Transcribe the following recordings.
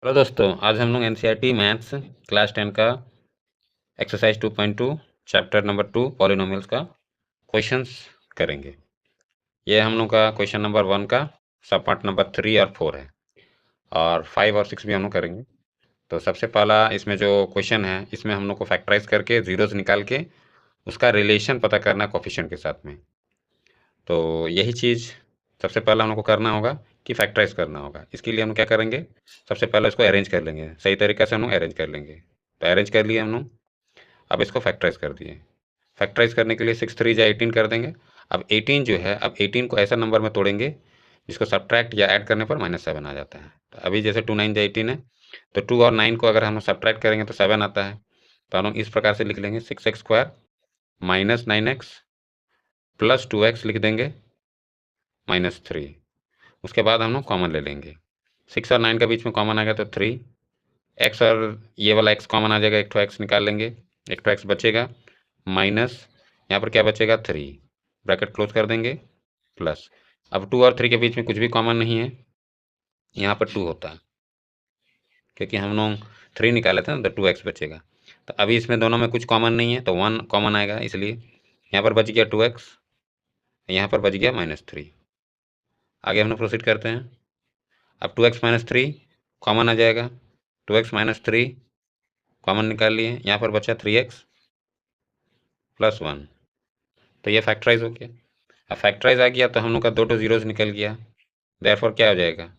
Hello दोस्तों, आज हम लोग एनसीईआरटी मैथ्स क्लास 10 का एक्सरसाइज 2.2 चैप्टर नंबर 2 पॉलिनोमियल्स का क्वेश्चंस करेंगे। ये हम लोग का क्वेश्चन नंबर 1 का सब पार्ट नंबर 3 और 4 है और 5 और 6 भी हम लोग करेंगे। तो सबसे पहला इसमें जो क्वेश्चन है, इसमें हम लोग को फैक्टराइज करके जीरोस निकाल के उसका रिलेशन पता करना है कोफिशिएंट के साथ में। तो यही चीज़ सबसे पहला हम लोग को करना होगा कि फैक्टराइज करना होगा। इसके लिए हम क्या करेंगे, सबसे पहले इसको अरेंज कर लेंगे, सही तरीके से हम लोग अरेंज कर लेंगे। तो अरेंज कर लिए हम लोग, अब इसको फैक्टराइज कर दिए। फैक्टराइज करने के लिए 6 3 या 18 कर देंगे। अब 18 जो है, अब 18 को ऐसा नंबर में तोड़ेंगे जिसको सब्ट्रैक्ट या ऐड करने पर -7 आ जाता है। तो अभी जैसे 2 9 18 है, तो 2 और 9 को अगर हम सब्ट्रैक्ट करेंगे तो 7 आता है। तो हम लोग इस प्रकार से लिख लेंगे 6x² -9x प्लस 2x लिख देंगे -3। उसके बाद हम लोग कॉमन ले लेंगे, 6 और 9 के बीच में कॉमन आ गया तो 3 एक्स, और ये वाला x कॉमन आ जाएगा, एक तो x निकाल लेंगे, एक तो x बचेगा माइनस, यहाँ पर क्या बचेगा 3, ब्रैकेट क्लोज कर देंगे प्लस। अब 2 और 3 के बीच में कुछ भी कॉमन नहीं है, यहाँ पर 2 होता है क्योंकि हम लोग 3 निकाले थे ना, तो 2x बचेगा। तो अभी इसमें दोनों में कुछ कॉमन नहीं है तो 1 कॉमन आएगा, इसलिए यहाँ पर बच गया 2x, यहाँ पर बच गया -3। आगे हम लोग प्रोसीड करते हैं। अब 2x -3 कॉमन आ जाएगा, 2x -3 कॉमन निकाल लिए, यहाँ पर बचा 3x + 1। तो ये फैक्टराइज हो गया। अब फैक्टराइज आ गया तो हम लोग का 2 जीरोज निकल गया, देयरफॉर क्या हो जाएगा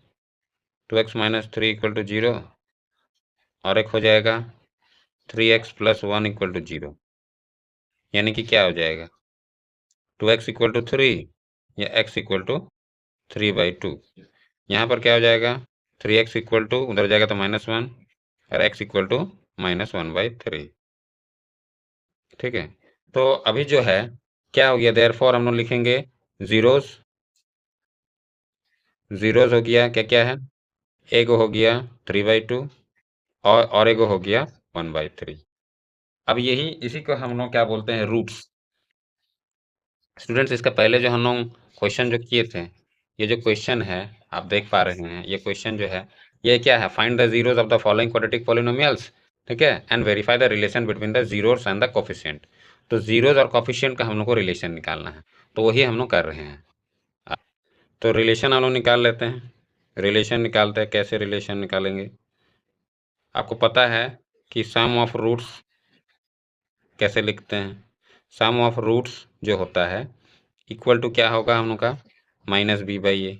2x -3 = 0, और एक हो जाएगा 3x + 1 = 0। यानी कि क्या हो जाएगा 2x = 3 या x = 3/2। यहाँ पर क्या हो जाएगा 3x उधर जाएगा तो -1 और x = -1/3। ठीक है, तो अभी जो है क्या हो गया, देयरफॉर हम लोग लिखेंगे जीरोस। जीरोस हो गया क्या क्या है, एक हो गया 3/2 और एक हो गया 1/3। अब यही इसी को हम लोग क्या बोलते हैं, रूट्स। स्टूडेंट्स, इसका पहले जो हम लोग क्वेश्चन जो किए थे, ये जो क्वेश्चन है आप देख पा रहे हैं, ये क्वेश्चन जो है ये क्या है, find the zeros of the following quadratic polynomials, ठीक है, and verify the relation between the zeros and the coefficient. तो जीरोस और कोफिशिएंट का हम लोग को रिलेशन निकालना है, तो वही हम लोग कर रहे हैं। तो रिलेशन हम लोग निकाल लेते हैं। रिलेशन निकालते हैं, कैसे रिलेशन निकालेंगे, आपको पता है कि सम ऑफ रूट्स कैसे लिखते हैं। सम ऑफ रूट्स जो होता है इक्वल टू क्या होगा हम लोग का -b/a।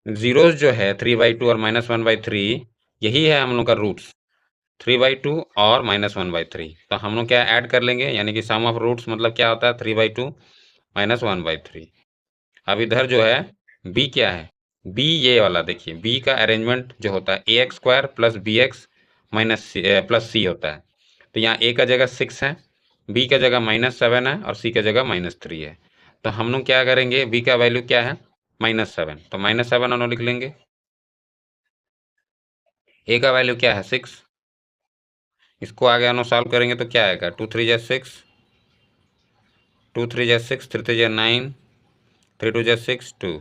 जीरोस जो है 3/2 और -1/3, यही है हम लोग का रूट्स, 3/2 और -1/3। तो हम लोग क्या ऐड कर लेंगे, यानी कि सम ऑफ रूट्स मतलब क्या होता है 3/2 -1/3। अब इधर जो है b क्या है, b ये वाला देखिए, b का अरेंजमेंट जो होता है ax² + bx + c होता है। तो यहाँ a का जगह 6 है, b का जगह -7 है और c का जगह -3 है। तो हम लोग क्या करेंगे, b का वैल्यू क्या है -7, तो -7 हम लोग लिख लेंगे। a का वैल्यू क्या है 6, इसको आगे हम लोग सॉल्व करेंगे तो क्या आएगा 2 3 = 6, 2 3 = 6, 3 3 = 9, 3 2 = 6 2।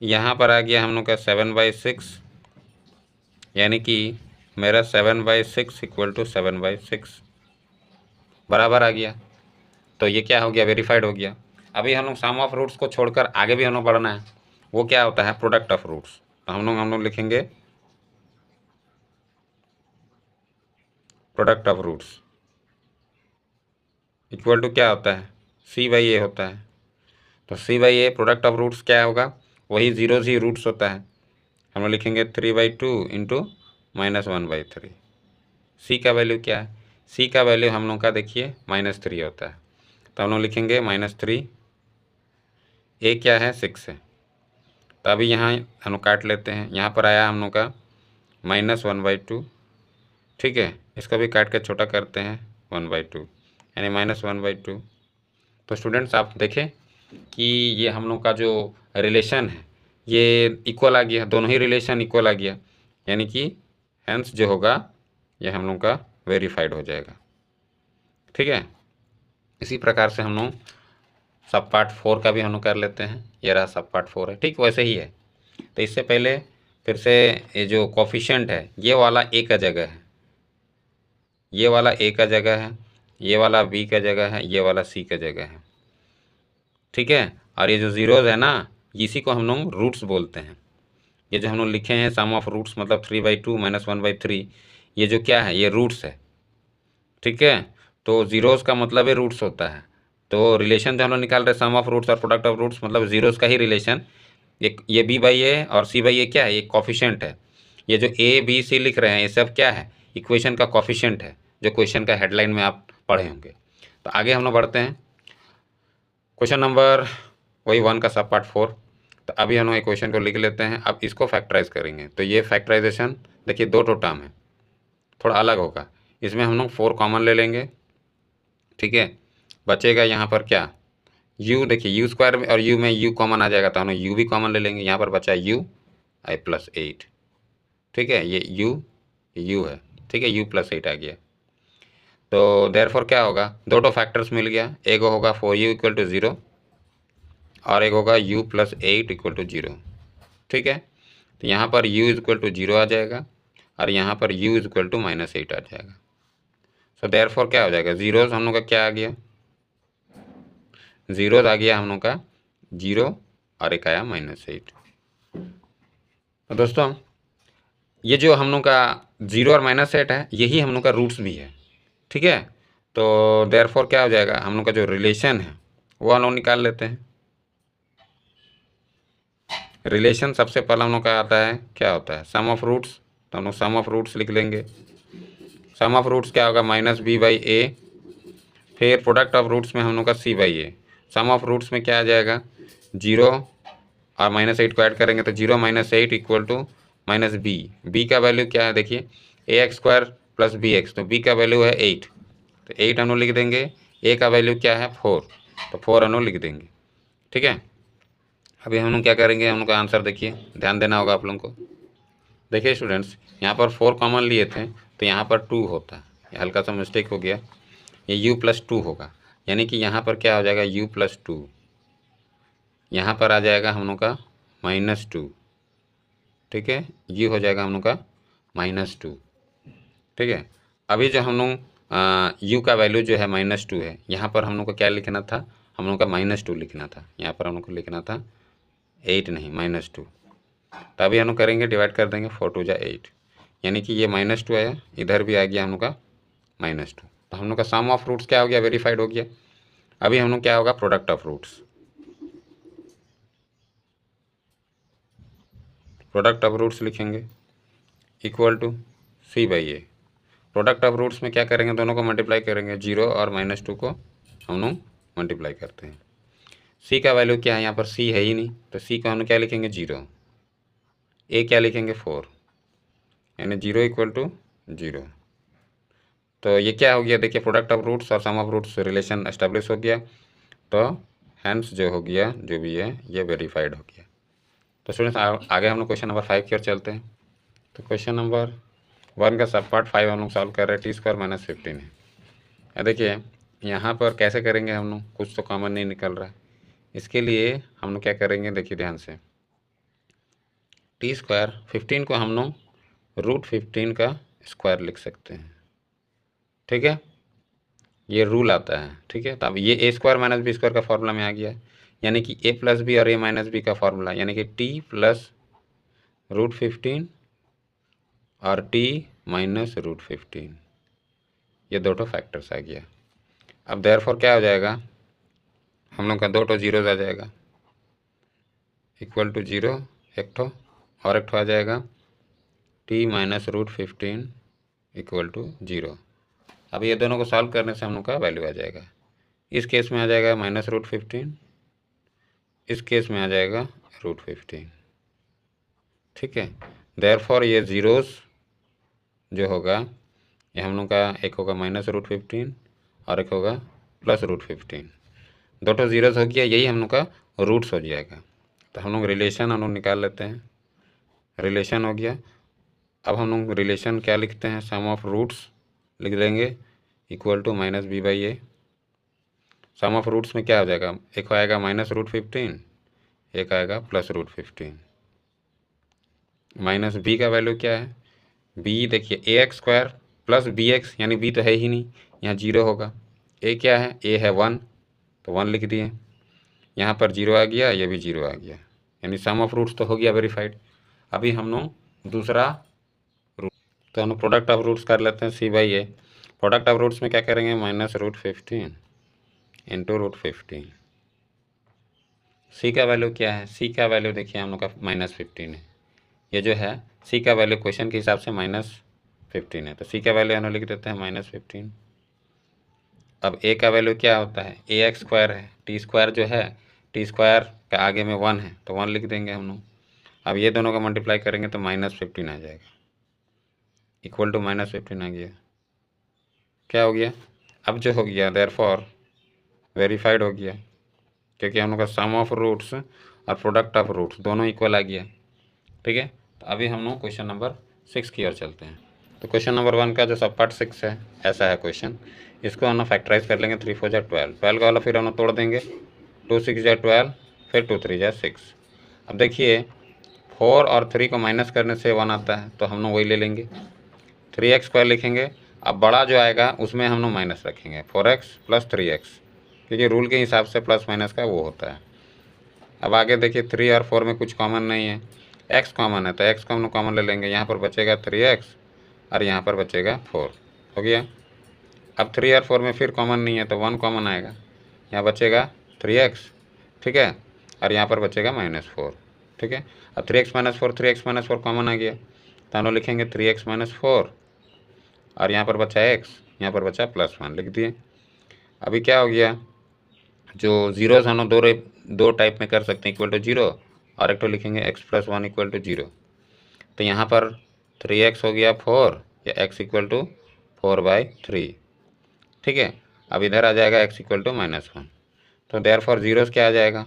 यहाँ पर आ गया हम लोग का 7/6, यानी कि मेरा 7/6 = 7/6 बराबर आ गया। तो ये क्या हो गया, वेरीफाइड हो गया। अभी हम लोग सम ऑफ रूट्स को छोड़कर आगे भी हम लोग बढ़ना है, वो क्या होता है प्रोडक्ट ऑफ रूट्स। तो हम लोग लिखेंगे product of roots equal to क्या होता है c/a होता है। तो c/a प्रोडक्ट ऑफ रूट्स क्या होगा, वही जीरोज ही रूट्स होता है। हम लोग लिखेंगे 3/2 × -1/3। c का वैल्यू क्या है, c का वैल्यू हम लोग का देखिए -3 होता है। तो हम लोग लिखेंगे -3, a क्या है 6 है। तो अभी यहाँ हम लोग काट लेते हैं, यहाँ पर आया हम लोग का -1/2, ठीक है, इसको भी काट के छोटा करते हैं 1/2, यानी -1/2। तो स्टूडेंट्स आप देखें कि ये हम लोग का जो रिलेशन है ये इक्वल आ गया, दोनों ही रिलेशन इक्वल आ गया, यानी कि हेंस जो होगा ये हम लोग का वेरीफाइड हो जाएगा। ठीक है, इसी प्रकार से हम लोग सब पार्ट 4 का भी हम लोग कर लेते हैं। ये रहा सब पार्ट 4 है, ठीक वैसे ही है। तो इससे पहले फिर से ये जो कोफिशिएंट है ये वाला ए का जगह है, ये वाला ए का जगह है, ये वाला बी का जगह है, ये वाला सी का जगह है, ठीक है। और ये जो ज़ीरोज़ है ना, इसी को हम लोग रूट्स बोलते हैं। ये जो हम लोग लिखे हैं सम ऑफ रूट्स मतलब 3/2 - 1/3, ये जो क्या है, ये रूट्स है, ठीक है। तो ज़ीरोज़ का मतलब है रूट्स होता है। तो रिलेशन जो हम लोग निकाल रहे हैं सम ऑफ रूट्स और प्रोडक्ट ऑफ रूट्स मतलब ज़ीरोज़ का ही रिलेशन। ये b/a और c/a क्या है, ये कॉफिशिएंट है। ये जो a b c लिख रहे हैं ये सब क्या है, इक्वेशन का कॉफिशिएंट है, जो क्वेश्चन का हेडलाइन में आप पढ़े होंगे। तो आगे हम लोग बढ़ते हैं, क्वेश्चन नंबर वही 1 का सब पार्ट 4। तो अभी हम लोग इक्वेशन को लिख लेते हैं, अब इसको फैक्टराइज करेंगे। तो ये फैक्टराइजेशन देखिए 2 टर्म है, थोड़ा अलग होगा। इसमें हम लोग 4 कॉमन ले लेंगे, ठीक है। बचेगा यहाँ पर क्या, u, देखिए यू स्क्वायर में और u में u कॉमन आ जाएगा तो हम u भी कॉमन ले लेंगे। यहाँ पर बचा u i + 8, ठीक है। ये u है, ठीक है, u + 8 आ गया। तो देयरफॉर क्या होगा, दो फैक्टर्स मिल गया, एक होगा 4u = 0 और एक होगा u + 8 = 0, ठीक है। तो यहाँ पर u = 0 आ जाएगा और यहाँ पर u = -8 आ जाएगा। सो देयरफॉर क्या हो जाएगा, ज़ीरोज़ हम लोग का क्या आ गया, ज़ीरोज़ आ गया हम लोग का 0 और एक आया -8। तो दोस्तों ये जो हम लोग का 0 और -8 है यही हम लोग का रूट्स भी है, ठीक है। तो देयरफॉर क्या हो जाएगा, हम लोग का जो रिलेशन है वो हम लोग निकाल लेते हैं। रिलेशन सबसे पहला हम लोग का आता है, क्या होता है, सम ऑफ रूट्स। तो हम लोग सम ऑफ रूट्स लिख लेंगे। सम ऑफ रूट्स क्या होगा, -b/a, फिर प्रोडक्ट ऑफ रूट्स में हम लोग का c/a। सम ऑफ रूट्स में क्या आ जाएगा, 0 और -8 को ऐड करेंगे तो 0 - 8 = -b। b का वैल्यू क्या है, देखिए ax² + bx, तो b का वैल्यू है 8, तो 8 हम लोग लिख देंगे। a का वैल्यू क्या है 4, तो 4 हम लोग लिख देंगे, ठीक है। अभी हम लोग क्या करेंगे, हम लोग का आंसर देखिए, ध्यान देना होगा आप लोगों को। देखिए स्टूडेंट्स, यहाँ पर 4 कॉमन लिए थे तो यहाँ पर 2 होता, ये हल्का सा मिस्टेक हो गया, ये u + 2 होगा, यानी कि यहाँ पर क्या हो जाएगा u + 2, यहाँ पर आ जाएगा हम लोग का -2, ठीक है। u हो जाएगा हम लोग का -2, ठीक है। अभी जो हम लोग u का वैल्यू जो है -2 है, यहाँ पर हम लोग को क्या लिखना था, हम लोग का -2 लिखना था, यहाँ पर हम लोग को लिखना था 8 नहीं -2। तो अभी हम लोग करेंगे, डिवाइड कर देंगे, 4 × 2 = 8, यानी कि ये -2 आया, इधर भी आ गया हम लोग का -2। तो हम लोग का सम ऑफ रूट्स क्या हो गया, वेरीफाइड हो गया। अभी हम लोग क्या होगा, product of roots. Product of roots लिखेंगे equal to c/a। Product of roots में क्या करेंगे, दोनों को मल्टीप्लाई करेंगे, 0 और -2 को हम लोग मल्टीप्लाई करते हैं। c का वैल्यू क्या है, यहाँ पर c है ही नहीं, तो c को हम लोग क्या लिखेंगे 0, a क्या लिखेंगे 4, यानी 0 = 0। तो ये क्या हो गया, देखिए प्रोडक्ट ऑफ रूट्स और सम ऑफ रूट्स रिलेशन एस्टेब्लिश हो गया। तो हैंस जो हो गया, जो भी है ये वेरीफाइड हो गया। तो स्टूडेंट्स आगे हम लोग क्वेश्चन नंबर 5 की ओर चलते हैं। तो क्वेश्चन नंबर 1 का सब पार्ट 5 हम लोग सॉल्व कर रहे हैं, t² - 15 है। देखिए यहाँ पर कैसे करेंगे हम लोग, कुछ तो कॉमन नहीं निकल रहा है। इसके लिए हम लोग क्या करेंगे, देखिए ध्यान से, t² 15 को हम लोग √15 का स्क्वायर लिख सकते हैं, ठीक है। ये रूल आता है, ठीक है। तो अब ये a² - b² का फॉर्मूला में आ गया है, यानी कि a + b और a - b का फॉर्मूला, यानी कि t + √15 और t - √15, ये दो फैक्टर्स आ गया। अब देयरफॉर क्या हो जाएगा, हम लोग का 2 ज़ीरोज़ आ जाएगा, इक्वल टू 0 एक ठो, और एक ठो आ जाएगा t - √15 = 0। अब ये दोनों को सॉल्व करने से हम लोग का वैल्यू आ जाएगा। इस केस में आ जाएगा -√15, इस केस में आ जाएगा √15, ठीक है। देयरफॉर ये ज़ीरोज़ जो होगा, ये हम लोग का एक होगा -√15 और एक होगा +√15, दो ज़ीरोज़ हो गया, यही हम लोग का रूट्स हो जाएगा। तो हम लोग रिलेशन हम लोग निकाल लेते हैं, रिलेशन हो गया। अब हम लोग रिलेशन क्या लिखते हैं, सम ऑफ रूट्स लिख देंगे equal to -b/a। Sum of roots में क्या हो जाएगा, एक आएगा -√15, एक आएगा +√15, माइनस बी का वैल्यू क्या है, बी देखिए A X square plus B X, यानी बी तो है ही नहीं, यहाँ जीरो होगा। ए क्या है, ए है 1, तो 1 लिख दिए। यहाँ पर जीरो आ गया, ये भी जीरो आ गया, यानी सम ऑफ रूट्स तो हो गया वेरीफाइड। अभी हम लोग दूसरा रूट, तो हम प्रोडक्ट ऑफ रूट्स कर लेते हैं, C by A. Product of roots में क्या करेंगे, -√15 इंटू √15। सी का वैल्यू क्या है, सी का वैल्यू देखिए हम लोग का -15 है। ये जो है सी का वैल्यू क्वेश्चन के हिसाब से -15 है, तो सी का वैल्यू हम लोग लिख देते हैं -15। अब ए का वैल्यू क्या होता है, ए एक्स स्क्वायर है, टी स्क्वायर जो है, टी स्क्वायर का आगे में 1 है, तो 1 लिख देंगे हम लोग। अब ये दोनों का मल्टीप्लाई करेंगे तो -15 आ जाएगा, इक्वल टू -15 आ गया। क्या हो गया, अब जो हो गया देयरफॉर वेरीफाइड हो गया, क्योंकि हम लोग का सम ऑफ रूट्स और प्रोडक्ट ऑफ रूट्स दोनों इक्वल आ गया। ठीक है, तो अभी हम लोग क्वेश्चन नंबर 6 की ओर चलते हैं। तो क्वेश्चन नंबर 1 का जो सब पार्ट 6 है, ऐसा है क्वेश्चन। इसको हम फैक्टराइज कर लेंगे, 3 4 जा 12, 12 का वाला फिर हम तोड़ देंगे, 2 6 जा 12, फिर 2 3 जा 6। अब देखिए 4 और 3 को माइनस करने से 1 आता है, तो हम लोग वही ले लेंगे, 3x² लिखेंगे। अब बड़ा जो आएगा उसमें हम लोग माइनस रखेंगे, 4x + 3x, क्योंकि रूल के हिसाब से प्लस माइनस का वो होता है। अब आगे देखिए 3 और 4 में कुछ कॉमन नहीं है, x कॉमन है, तो x को हम लोग कॉमन ले लेंगे। यहाँ पर बचेगा 3x और यहाँ पर बचेगा 4, हो गया। अब 3 और 4 में फिर कॉमन नहीं है, तो 1 कॉमन आएगा, यहाँ बचेगा 3x, ठीक है, और यहाँ पर बचेगा -4, ठीक है। अब 3x - 4, 3x - 4 कॉमन आ गया, तो हम लोग लिखेंगे 3x - 4, और यहाँ पर बचा x, यहाँ पर बचा +1, लिख दिए। अभी क्या हो गया, जो जीरोज हम लोग दो टाइप में कर सकते हैं, इक्वल टू 0, और एक तो लिखेंगे x + 1 = 0। तो यहाँ पर 3x हो गया 4, या x = 4/3, ठीक है। अब इधर आ जाएगा x = -1, तो देयरफॉर जीरोज क्या आ जाएगा,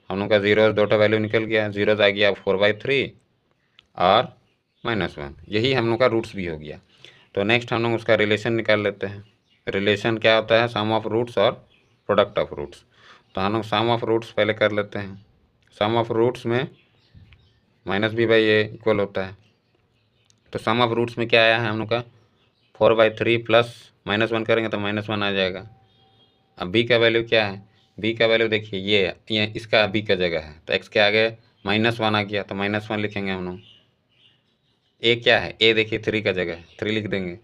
हम लोग का जीरोज दो वैल्यू निकल गया, जीरोज आ गया 4/3 और -1, यही हम लोग का रूट्स भी हो गया। तो नेक्स्ट हम लोग उसका रिलेशन निकाल लेते हैं। रिलेशन क्या होता है, सम ऑफ रूट्स और प्रोडक्ट ऑफ रूट्स। तो हम लोग सम ऑफ रूट्स पहले कर लेते हैं। सम ऑफ रूट्स में -b/a इक्वल होता है, तो सम ऑफ रूट्स में क्या आया है हम लोग का, 4/3 प्लस -1 करेंगे तो -1 आ जाएगा। अब b का वैल्यू क्या है, b का वैल्यू देखिए ये इसका b का जगह है, तो x के आगे -1 आ गया, तो -1 लिखेंगे हम लोग। a क्या है, a देखिए 3 का जगह है, 3 लिख देंगे,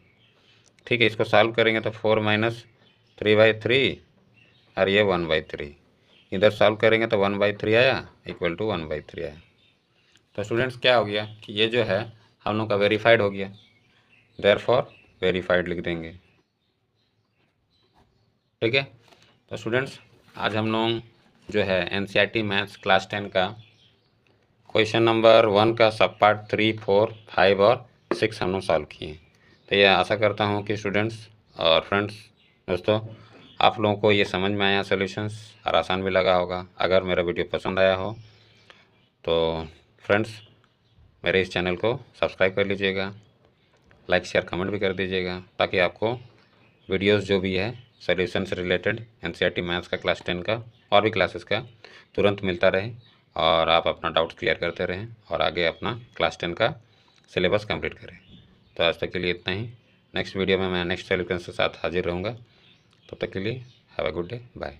ठीक है। इसको सॉल्व करेंगे तो 4 - 3/3 और ये 1/3, इधर सॉल्व करेंगे तो 1/3 आया, इक्वल टू 1/3 आया। तो स्टूडेंट्स क्या हो गया कि ये जो है हम लोग का वेरीफाइड हो गया, देयरफॉर वेरीफाइड लिख देंगे, ठीक है। तो स्टूडेंट्स आज हम लोग जो है NCERT मैथ्स क्लास 10 का क्वेश्चन नंबर 1 का सब पार्ट 3 4 5 और 6 हम लोग सॉल्व किए। तो ये आशा करता हूँ कि स्टूडेंट्स और फ्रेंड्स दोस्तों आप लोगों को ये समझ में आया सॉल्यूशंस, और आसान भी लगा होगा। अगर मेरा वीडियो पसंद आया हो तो फ्रेंड्स मेरे इस चैनल को सब्सक्राइब कर लीजिएगा, लाइक शेयर कमेंट भी कर दीजिएगा, ताकि आपको वीडियोस जो भी है सॉल्यूशन से रिलेटेड NCERT मैथ्स का क्लास 10 का और भी क्लासेस का तुरंत मिलता रहे, और आप अपना डाउट्स क्लियर करते रहें और आगे अपना क्लास 10 का सिलेबस कंप्लीट करें। तो आज तक के लिए इतना ही। नेक्स्ट वीडियो में मैं नेक्स्ट सॉल्यूशन के साथ हाजिर रहूँगा। तब तक के लिए have a good day, bye.